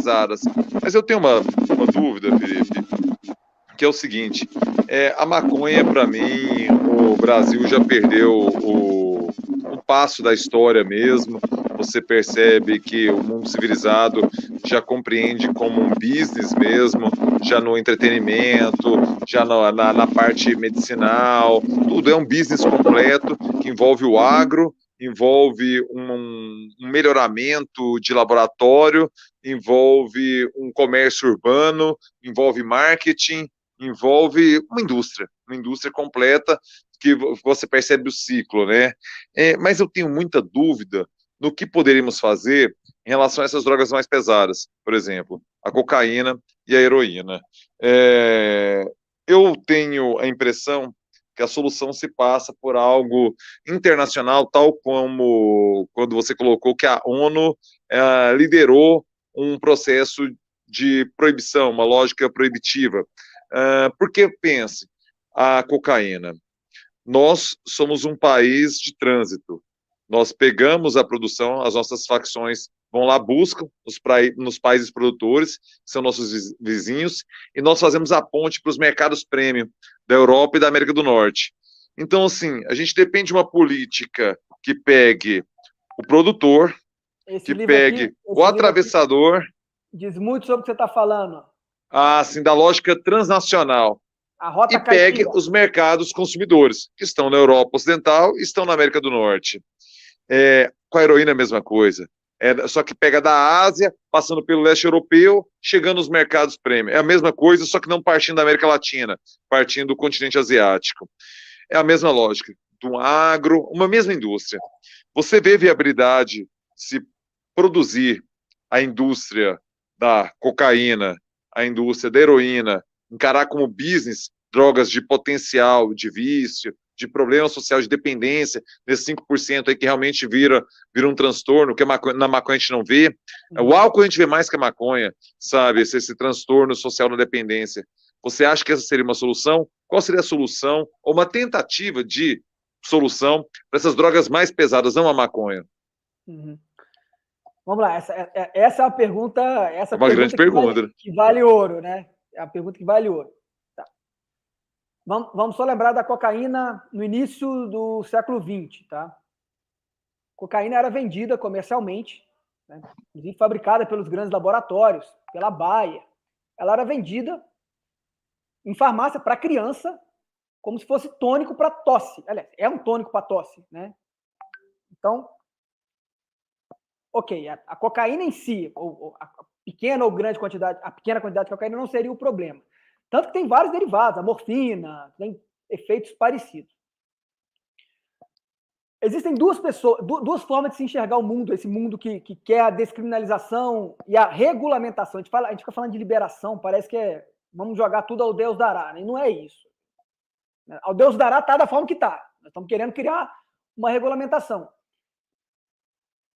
pesadas. Mas eu tenho uma dúvida, Felipe, que é o seguinte, a maconha, para mim, o Brasil já perdeu o passo da história mesmo. Você percebe que o mundo civilizado já compreende como um business mesmo, já no entretenimento, já na parte medicinal, tudo é um business completo que envolve o agro, envolve um melhoramento de laboratório, envolve um comércio urbano, envolve marketing, envolve uma indústria completa que você percebe o ciclo, né? Mas eu tenho muita dúvida no que poderíamos fazer em relação a essas drogas mais pesadas, por exemplo, a cocaína e a heroína. Eu tenho a impressão que a solução se passa por algo internacional, tal como quando você colocou que a ONU liderou um processo de proibição, uma lógica proibitiva. Porque, pense, a cocaína. Nós somos um país de trânsito. Nós pegamos a produção, as nossas facções vão lá, buscam nos países produtores, que são nossos vizinhos, e nós fazemos a ponte para os mercados premium da Europa e da América do Norte. Então, assim, a gente depende de uma política que pegue o produtor, que pegue o atravessador. Diz muito sobre o que você está falando. Assim, da lógica transnacional. E pegue os mercados consumidores, que estão na Europa Ocidental e estão na América do Norte. Com a heroína é a mesma coisa. Só que pega da Ásia, passando pelo leste europeu, chegando nos mercados premium. É a mesma coisa, só que não partindo da América Latina, partindo do continente asiático. É a mesma lógica, do agro, uma mesma indústria. Você vê viabilidade se produzir a indústria da cocaína, a indústria da heroína, encarar como business drogas de potencial de vício, de problema social, de dependência, desses 5% aí que realmente vira um transtorno, que na maconha a gente não vê. O álcool a gente vê mais que a maconha, sabe? Esse transtorno social na dependência. Você acha que essa seria uma solução? Qual seria a solução? Ou uma tentativa de solução para essas drogas mais pesadas, não a maconha? Vamos lá, essa é a pergunta. Essa uma grande pergunta. Que vale ouro, né? É a pergunta que vale ouro. Tá. Vamos só lembrar da cocaína no início do século XX, tá? Cocaína era vendida comercialmente, né? Inclusive fabricada pelos grandes laboratórios, pela Bayer. Ela era vendida em farmácia para criança, como se fosse tônico para tosse. Aliás, é um tônico para tosse, né? Então, ok, a cocaína em si, ou a pequena ou grande quantidade, a pequena quantidade de cocaína não seria o problema. Tanto que tem vários derivados, a morfina, tem efeitos parecidos. Existem duas formas de se enxergar o mundo, esse mundo que quer a descriminalização e a regulamentação. A gente fica falando de liberação, parece que vamos jogar tudo ao Deus dará, né? E não é isso. Ao Deus dará está da forma que está. Nós estamos querendo criar uma regulamentação.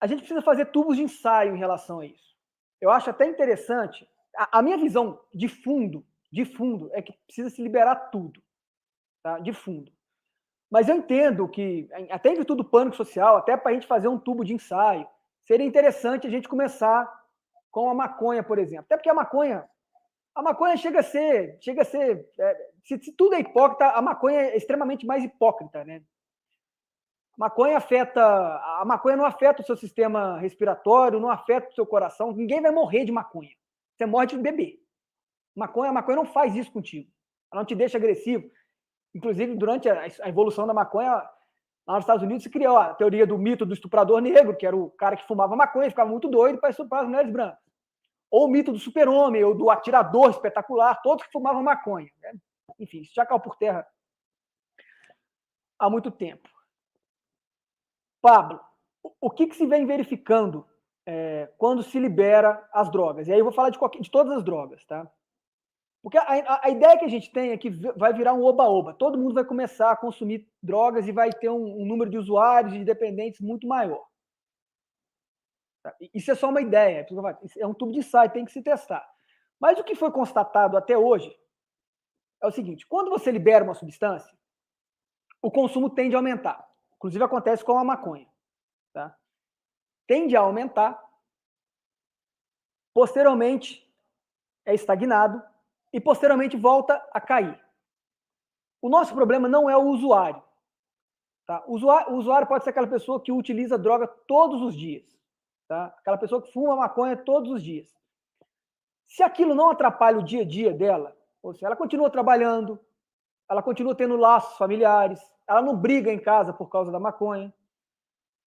A gente precisa fazer tubos de ensaio em relação a isso. Eu acho até interessante. A minha visão de fundo é que precisa se liberar tudo, tá? De fundo. Mas eu entendo que, até em virtude do pânico social, até para a gente fazer um tubo de ensaio, seria interessante a gente começar com a maconha, por exemplo. Até porque a maconha chega a ser se tudo é hipócrita, a maconha é extremamente mais hipócrita, né? A maconha não afeta o seu sistema respiratório, não afeta o seu coração. Ninguém vai morrer de maconha. Você morre de beber. A maconha não faz isso contigo. Ela não te deixa agressivo. Inclusive, durante a evolução da maconha, lá nos Estados Unidos se criou a teoria do mito do estuprador negro, que era o cara que fumava maconha e ficava muito doido para estuprar as mulheres brancas. Ou o mito do super-homem, ou do atirador espetacular, todos que fumavam maconha, né? Enfim, isso já caiu por terra há muito tempo. Pablo, o que se vem verificando quando se libera as drogas? E aí eu vou falar de todas as drogas, tá? Porque a ideia que a gente tem é que vai virar um oba-oba. Todo mundo vai começar a consumir drogas e vai ter um número de usuários e de dependentes muito maior. Tá? Isso é só uma ideia. É um tubo de ensaio, tem que se testar. Mas o que foi constatado até hoje é o seguinte: quando você libera uma substância, o consumo tende a aumentar. Inclusive acontece com a maconha. Tá? Tende a aumentar posteriormente é estagnado e posteriormente volta a cair. O nosso problema não é o usuário. Tá? O usuário pode ser aquela pessoa que utiliza droga todos os dias. Tá? Aquela pessoa que fuma maconha todos os dias. Se aquilo não atrapalha o dia a dia dela, ou seja, ela continua trabalhando, ela continua tendo laços familiares, ela não briga em casa por causa da maconha,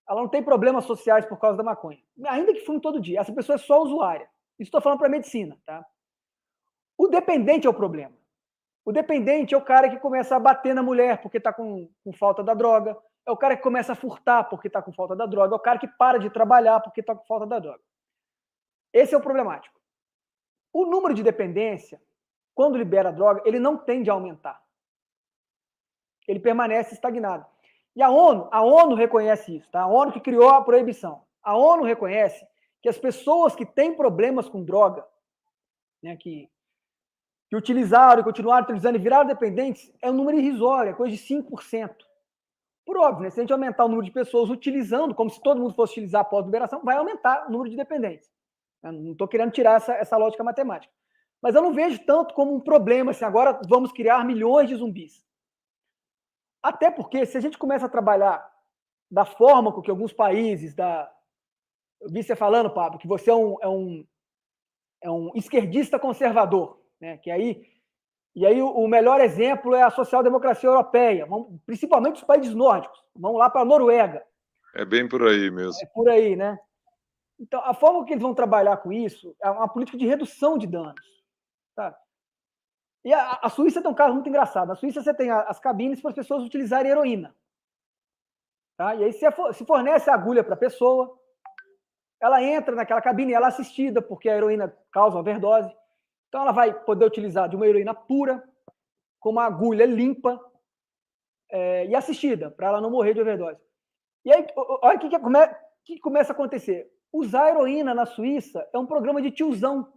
ela não tem problemas sociais por causa da maconha. Ainda que fume todo dia, essa pessoa é só usuária. Isso estou falando para a medicina. Tá? O dependente é o problema. O dependente é o cara que começa a bater na mulher porque está com falta da droga, é o cara que começa a furtar porque está com falta da droga, é o cara que para de trabalhar porque está com falta da droga. Esse é o problemático. O número de dependência, quando libera a droga, ele não tende a aumentar. Ele permanece estagnado. E a ONU reconhece isso, tá? A ONU que criou a proibição. A ONU reconhece que as pessoas que têm problemas com droga, né, que utilizaram e continuaram utilizando e viraram dependentes, é um número irrisório, é coisa de 5%. Por óbvio, né? Se a gente aumentar o número de pessoas utilizando, como se todo mundo fosse utilizar após a liberação, vai aumentar o número de dependentes. Eu não estou querendo tirar essa lógica matemática. Mas eu não vejo tanto como um problema, assim, agora vamos criar milhões de zumbis. Até porque, se a gente começa a trabalhar da forma com que alguns países, eu vi você falando, Pablo, que você é um esquerdista conservador, né? E aí o melhor exemplo é a social-democracia europeia, principalmente os países nórdicos. Vamos lá para a Noruega. É bem por aí mesmo. É por aí, né? Então, a forma que eles vão trabalhar com isso é uma política de redução de danos. Tá? E a Suíça tem um caso muito engraçado. Na Suíça você tem as cabines para as pessoas utilizarem heroína. Tá? E aí se fornece a agulha para a pessoa, ela entra naquela cabine, ela é assistida, porque a heroína causa overdose. Então ela vai poder utilizar de uma heroína pura, com uma agulha limpa e assistida, para ela não morrer de overdose. E aí, olha o que começa a acontecer. Usar heroína na Suíça é um programa de tiozão.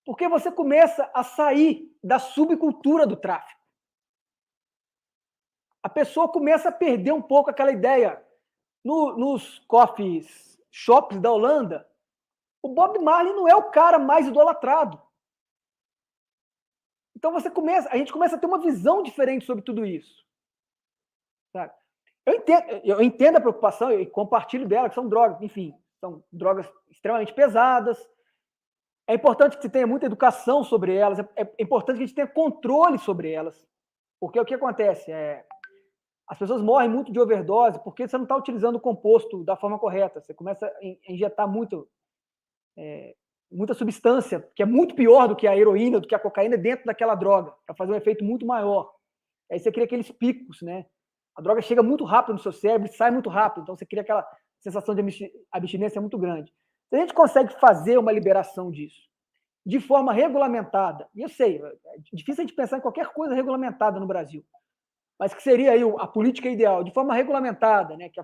Porque você começa a sair da subcultura do tráfico. A pessoa começa a perder um pouco aquela ideia. Nos coffee shops da Holanda, o Bob Marley não é o cara mais idolatrado. Então a gente começa a ter uma visão diferente sobre tudo isso. Sabe? Eu entendo a preocupação e compartilho dela, que são drogas, enfim, são drogas extremamente pesadas. É importante que se tenha muita educação sobre elas, é importante que a gente tenha controle sobre elas. Porque o que acontece? As pessoas morrem muito de overdose porque você não está utilizando o composto da forma correta. Você começa a injetar muita substância, que é muito pior do que a heroína, do que a cocaína, dentro daquela droga, para fazer um efeito muito maior. Aí você cria aqueles picos, né? A droga chega muito rápido no seu cérebro e sai muito rápido, então você cria aquela sensação de abstinência muito grande. Se a gente consegue fazer uma liberação disso de forma regulamentada, e eu sei, é difícil a gente pensar em qualquer coisa regulamentada no Brasil, mas que seria aí a política ideal, de forma regulamentada, né? Que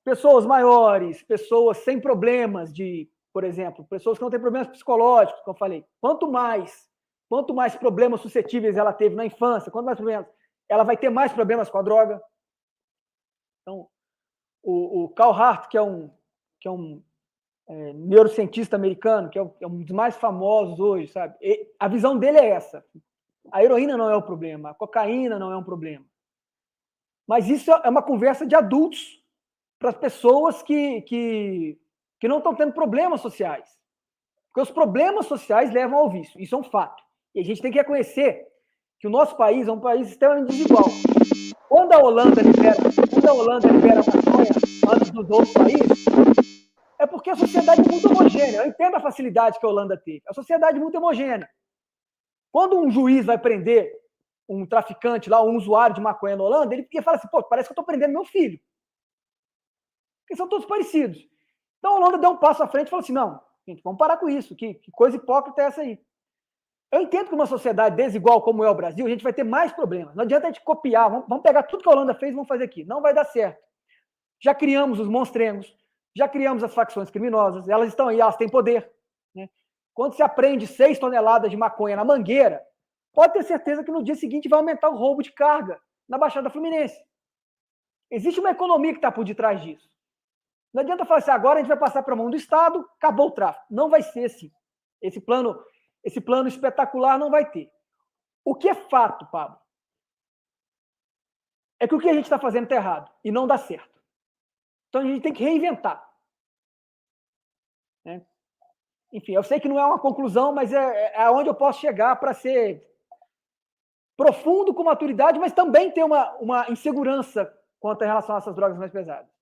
pessoas maiores, pessoas sem problemas por exemplo, pessoas que não têm problemas psicológicos, como eu falei, quanto mais problemas suscetíveis ela teve na infância, quanto mais problemas, ela vai ter mais problemas com a droga. Então, o Carl Hart, que é um neurocientista americano, que é um dos mais famosos hoje, sabe? A visão dele é essa. A heroína não é o problema, a cocaína não é um problema. Mas isso é uma conversa de adultos para as pessoas que não estão tendo problemas sociais. Porque os problemas sociais levam ao vício, isso é um fato. E a gente tem que reconhecer que o nosso país é um país extremamente desigual. Quando a Holanda libera a maconha antes dos outros países, é porque a sociedade é muito homogênea. Eu entendo a facilidade que a Holanda teve. A sociedade é muito homogênea. Quando um juiz vai prender um traficante lá, um usuário de maconha na Holanda, ele fala assim, pô, parece que eu estou prendendo meu filho. Porque são todos parecidos. Então a Holanda deu um passo à frente e falou assim, não, gente, vamos parar com isso. Que coisa hipócrita é essa aí? Eu entendo que uma sociedade desigual como é o Brasil, a gente vai ter mais problemas. Não adianta a gente copiar, vamos pegar tudo que a Holanda fez e vamos fazer aqui. Não vai dar certo. Já criamos os monstrengos, já criamos as facções criminosas, elas estão aí, elas têm poder. Né? Quando se aprende 6 toneladas de maconha na Mangueira, pode ter certeza que no dia seguinte vai aumentar o roubo de carga na Baixada Fluminense. Existe uma economia que está por detrás disso. Não adianta falar assim, agora a gente vai passar para a mão do Estado, acabou o tráfico. Não vai ser assim. Esse plano espetacular não vai ter. O que é fato, Pablo, é que o que a gente está fazendo está errado e não dá certo. Então a gente tem que reinventar. Né? Enfim, eu sei que não é uma conclusão, mas é aonde eu posso chegar para ser profundo com maturidade, mas também ter uma insegurança quanto a relação a essas drogas mais pesadas.